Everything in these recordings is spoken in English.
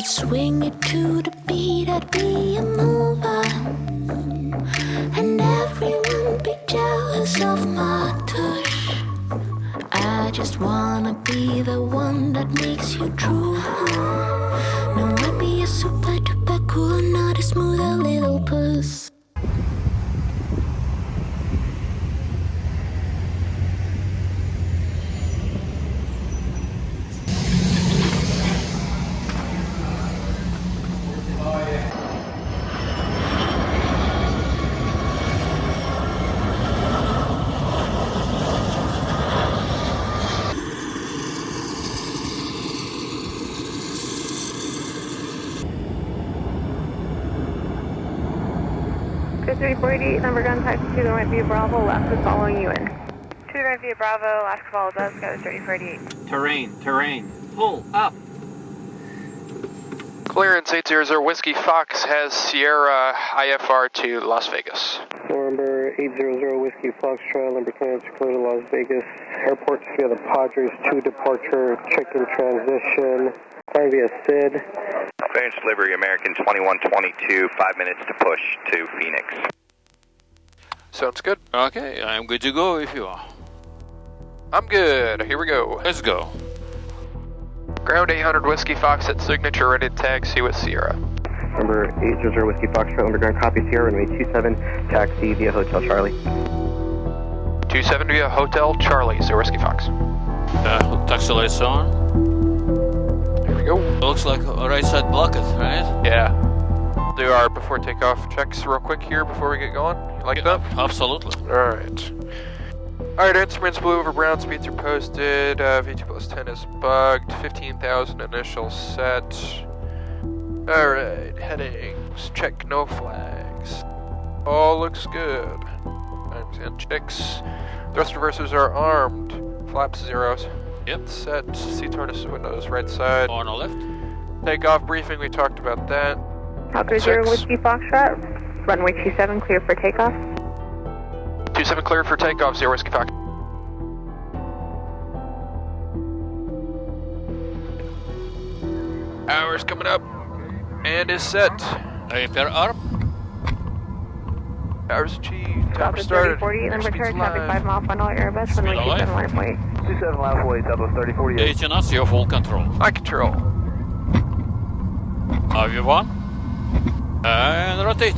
would swing it to the beat, I'd be a mover. And everyone be jealous of my touch. I just wanna be the one that makes you drool. No, I'd be a super duper cool, not a smoother little puss. Go 3488, number gun, taxi 2, there might be a Bravo, Alaska following you in. 2 there might be a Bravo, Alaska follows us, go 3488. Terrain, pull up. Clearance 800 Whiskey Fox has Sierra IFR to Las Vegas. Number 800 Whiskey Foxtrot, number clearance clear to Las Vegas. Airport via the Padres 2 departure, check-in transition. Flying via SID. Clearance delivery American 2122, 5 minutes to push to Phoenix. Sounds good. Okay, I'm good to go if you are. I'm good. Here we go. Let's go. Ground 800 Whiskey Fox at signature ready to taxi with Sierra. Number 800 Whiskey Foxtrot, underground copy Sierra, runway 27, taxi via Hotel Charlie. 27 via Hotel Charlie, so Whiskey Fox. Taxi lights on. Here we go. Looks like a right side blocked, right? Yeah. Do our before takeoff checks real quick here before we get going. You like that? Absolutely. Alright. Alright, instruments blue over brown, speeds are posted. V2 plus 10 is bugged. 15,000 initial set. Alright, headings. Check no flags. All looks good. Times and checks. Thrust reversers are armed. Flaps zeros. Yep. Set. C-tortoise windows right side. On the left. Takeoff briefing, we talked about that. Hawker 0 Whiskey Foxtrot, runway 27 clear for takeoff. 27 cleared for takeoff, 0 Whiskey Fox. Hours coming up. And is set. Repair arm. Hours achieved. Time Hawker started. 3048, number Airspeed's turn, traffic live. 5 mile final Airbus, runway Speed alive. 27 line point. 27 left way, Southwest 3048. 18 knots, your full control. High control. Aviation. And rotate.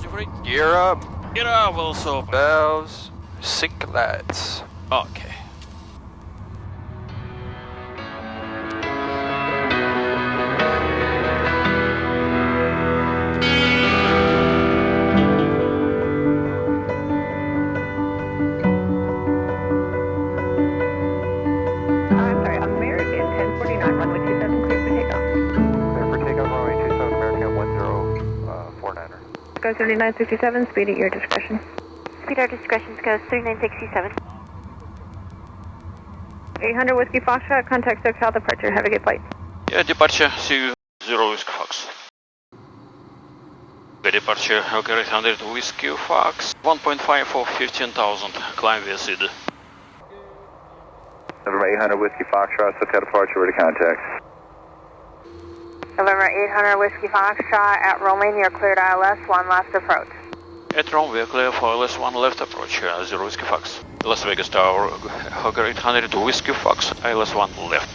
Different. Gear up. Get up also. Valves. Sync lights. Okay. I'm sorry, American 1049, runway 27 clear for takeoff. Clear for takeoff, runway 27, American 1049er. Go 3967, speed at your discretion. Speed our discretion goes 3967. 800 Whiskey Foxtrot, contact SoCal departure. Have a good flight. Yeah, departure, see you, 0 Whiskey Fox. The departure, okay, 800 Whiskey Fox, 1.5 for 15,000, climb via SID. November 800 Whiskey Foxtrot, SoCal departure, ready to contact. November 800 Whiskey Foxtrot at Romaine, you're cleared ILS, 1 left approach. At Rome, we are clear for LS1 left approach, 0 Whiskey Fox. Las Vegas Tower, Hawker 800 Whiskey Fox, ILS1 left.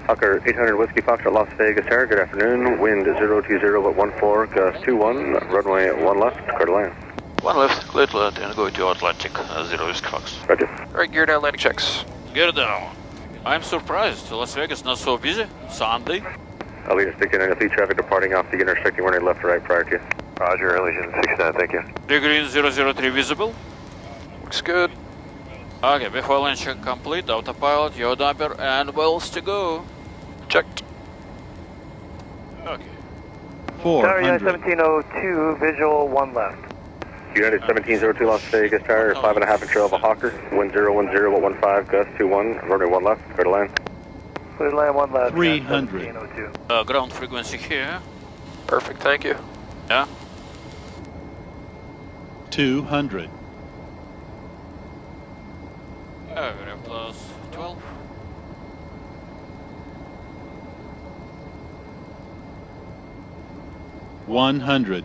Hawker 800 Whiskey Foxtrot, Las Vegas Tower, good afternoon. Wind 020 but 14, gust 21, runway 1 left, clear to land. 1 left, clear to land and go to Atlantic, 0 Whiskey Fox. Roger. Alright, gear down, landing checks. Get down. I'm surprised, Las Vegas not so busy, Sunday. Allegiant 69, fleet traffic departing off the intersecting runway left to right prior to you. Roger, Allegiant 69, thank you. Green 003 visible. Looks good. Okay, before launch complete, autopilot, yaw damper, and wheels to go. Checked. Okay. Tower United 1702, visual 1 left. United 1702 Las Vegas Tower, 5.5 trail of a Hawker, wind 010 but 15, gust 21, runway 1 left, clear to land. Clear to land 1 left. 300. 1702. Ground frequency here. Perfect, thank you. Yeah. 200. Very plus 12. 100.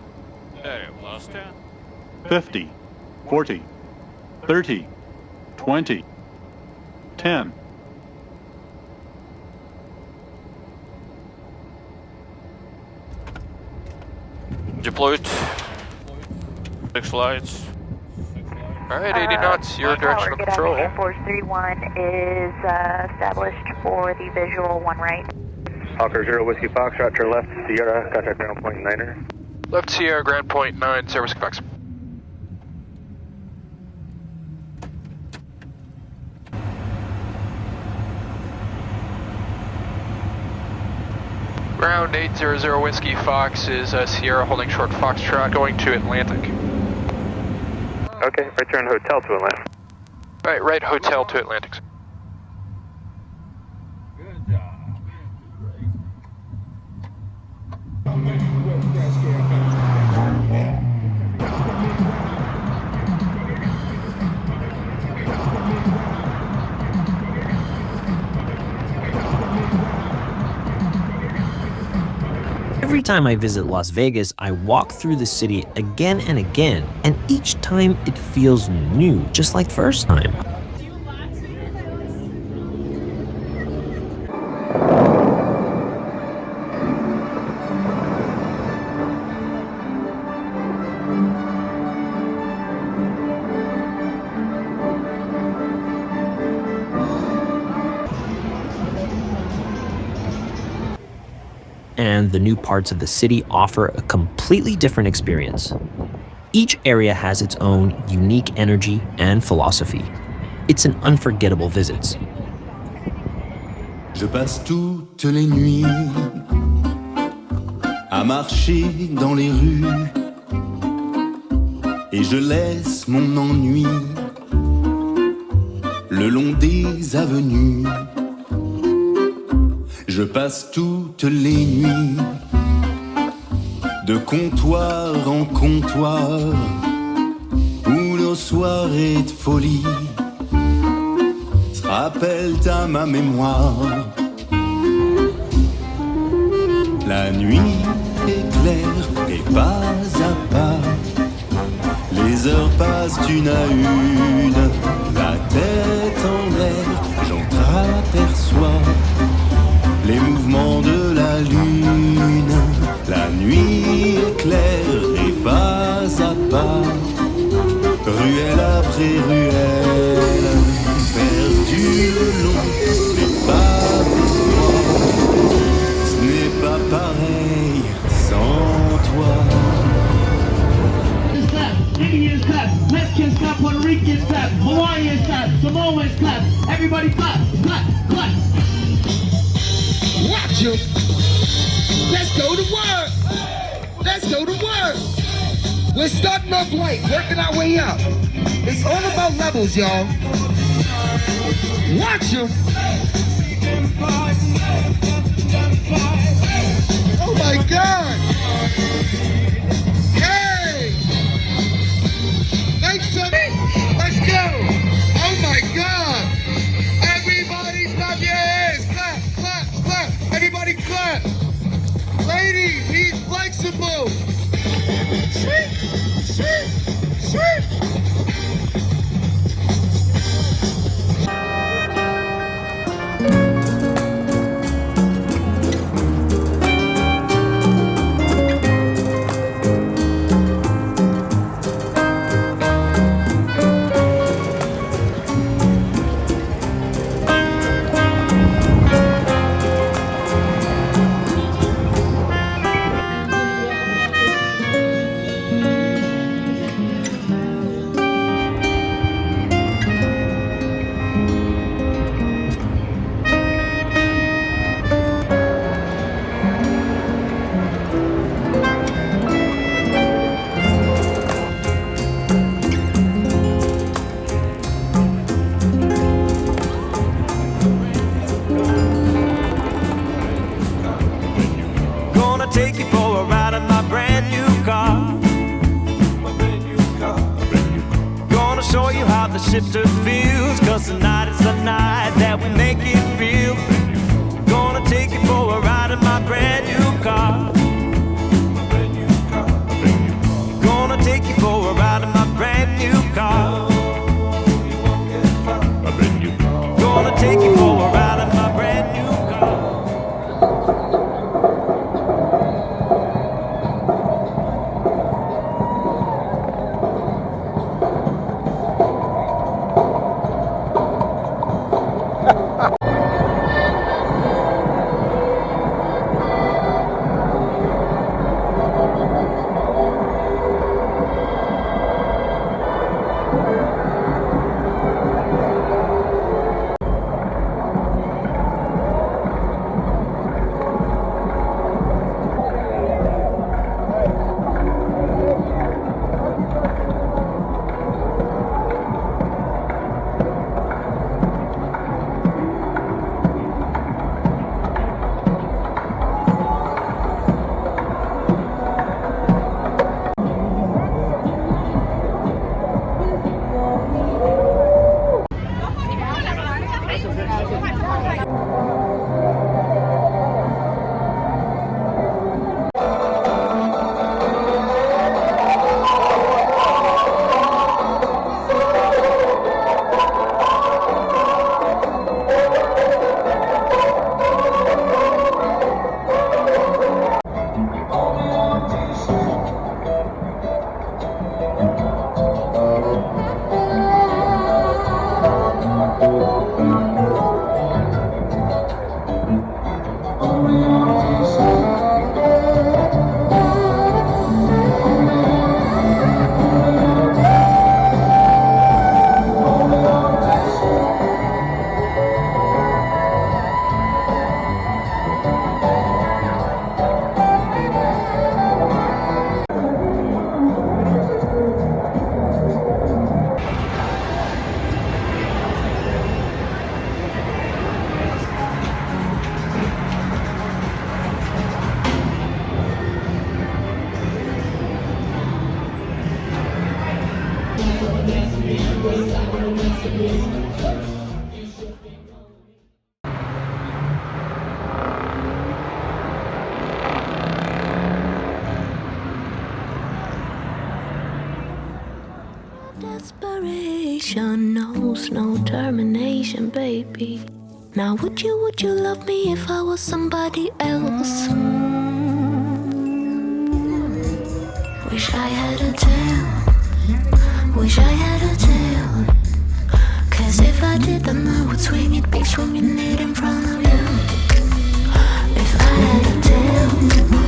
50, 40, 30, 20, 10. Deployed. 6 flights. Alright, 80 knots, your direction of control. Air Force 31 is established for the visual 1 right. Hawker 0 Whiskey Foxtrot, turn left, Sierra, contact ground point 9er. Left Sierra, ground point 9, service Fox. Ground 800 Whiskey Fox is Sierra holding short Foxtrot going to Atlantic. Okay, return hotel to Atlanta. Right hotel to Atlantic. Every time I visit Las Vegas, I walk through the city again and again, and each time it feels new, just like the first time. And the new parts of the city offer a completely different experience. Each area has its own unique energy and philosophy. It's an unforgettable visit. Je passe toutes les nuits à marcher dans les rues et je laisse mon ennui le long des avenues. Je passe toutes les nuits de comptoir en comptoir où nos soirées de folie se rappellent à ma mémoire. La nuit est claire et pas à pas les heures passent une à une, la tête en l'air, j'entreaperçois les mouvements de la lune. La nuit est claire et pas à pas, ruelle après ruelle, perdu le long des pavés. Ce n'est pas pareil sans toi. Indians clap, Mexicans clap, Puerto Ricans clap, Hawaiians clap, Samoans clap, everybody clap, clap, clap. Watch them. Let's go to work. Let's go to work. We're starting off light, working our way up. It's all about levels, y'all. Watch them. Oh my God. Hey. Make some. Let's go. Oh my God. Everybody clap your hands. Clap, clap, clap. Everybody clap. Ladies, he's flexible. Sweet, sweet, sweet. Take you for a ride in my brand new car. Gonna show you how the shifter feels, 'cause tonight is the night that we make it real. Gonna take you for a ride in my brand new car. Desperation knows no termination, baby. Now would you love me if I was somebody else? Wish I had a tail, wish I had a tail. Cause if I did, then I would swing it, be swinging it in front of you. If I had a tail,